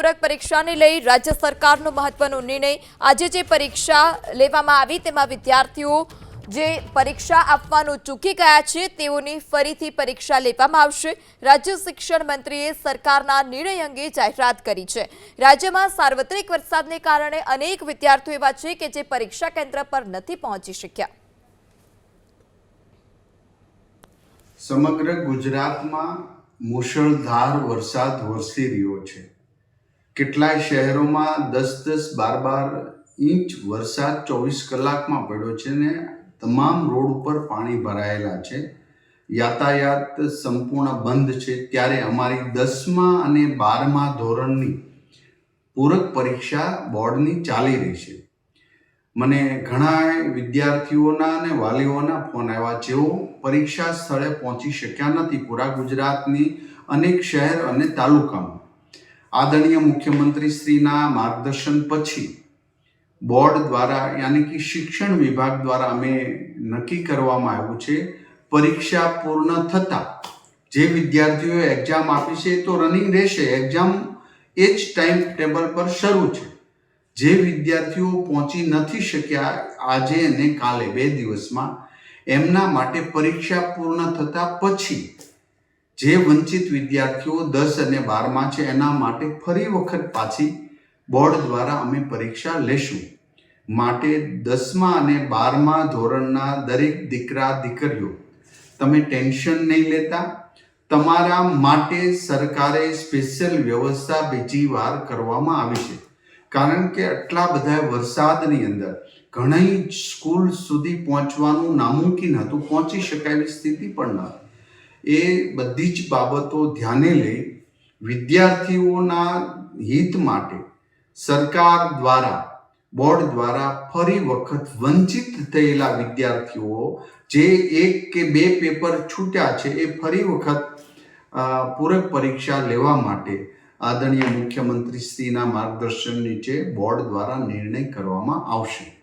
પૂરક પરીક્ષાને લઈ રાજ્ય સરકારનો મહત્વનો નિર્ણય। આજે જે પરીક્ષા લેવામાં આવી તેમાં વિદ્યાર્થીઓ જે પરીક્ષા આપવાનું ચૂકી ગયા છે તેઓની ફરીથી પરીક્ષા લેવામાં આવશે। રાજ્ય શિક્ષણ મંત્રીએ સરકારના નિર્ણય અંગે જાહેરાત કરી છે। રાજ્યમાં સાર્વત્રિક વરસાદને કારણે અનેક વિદ્યાર્થીઓ એવા છે કે જે પરીક્ષા કેન્દ્ર પર નથી પહોંચી શક્યા। સમગ્ર ગુજરાતમાં મુશળધાર વરસાદ વરસી રહ્યો છે। કેટલાય શહેરોમાં 10-10, 12-12 ઇંચ વરસાદ 24 કલાકમાં પડ્યો છે ને તમામ રોડ ઉપર પાણી ભરાયેલા છે। યાતાયાત સંપૂર્ણ બંધ છે। ત્યારે અમારી 10મા અને 12મા ધોરણની પૂરક પરીક્ષા બોર્ડની ચાલી રહી છે। મને ઘણા વિદ્યાર્થીઓના અને વાલીઓના ફોન આવ્યા જેઓ પરીક્ષા સ્થળે પહોંચી શક્યા નથી પૂરા ગુજરાતની અનેક શહેર અને તાલુકામાં। આદરણીય મુખ્યમંત્રી શ્રીના માર્ગદર્શન પછી બોર્ડ દ્વારા યાની કે શિક્ષણ વિભાગ દ્વારા અમે નક્કી કરવામાં આવ્યું છે પરીક્ષા પૂર્ણ થતાં જે વિદ્યાર્થીઓએ એક્ઝામ આપી છે તો રનિંગ રહેશે। એક્ઝામ એ જ ટાઈમ ટેબલ પર શરૂ છે। જે વિદ્યાર્થીઓ પહોંચી નથી શક્યા આજે અને કાલે 2 દિવસમાં એમના માટે પરીક્ષા પૂર્ણ થતા પછી જે વંચિત વિદ્યાર્થીઓ 10 અને 12માં છે એના માટે ફરી વખત પાછી બોર્ડ દ્વારા અમે પરીક્ષા લેશું। માટે 10મા અને 12મા ધોરણના દરેક દીકરા દીકરીઓ તમે ટેન્શન નહીં લેતા। તમારા માટે સરકારે સ્પેશિયલ વ્યવસ્થા બીજી વાર કરવામાં આવી છે કારણ કે આટલા બધા વરસાદની અંદર ઘણી સ્કૂલ સુધી પહોંચવાનું નામુમકિન હતું, પહોંચી શકાય એવી સ્થિતિ પણ ન હતી। એ બધી જ બાબતો ધ્યાને લઈ વિદ્યાર્થીઓના હિત માટે સરકાર દ્વારા બોર્ડ દ્વારા ફરી વખત વંચિત થયેલા વિદ્યાર્થીઓ જે 1 કે 2 પેપર છૂટ્યા છે એ ફરી વખત પૂરક પરીક્ષા લેવા માટે આદરણીય મુખ્યમંત્રી શ્રીના માર્ગદર્શન નીચે બોર્ડ દ્વારા નિર્ણય કરવામાં આવશે।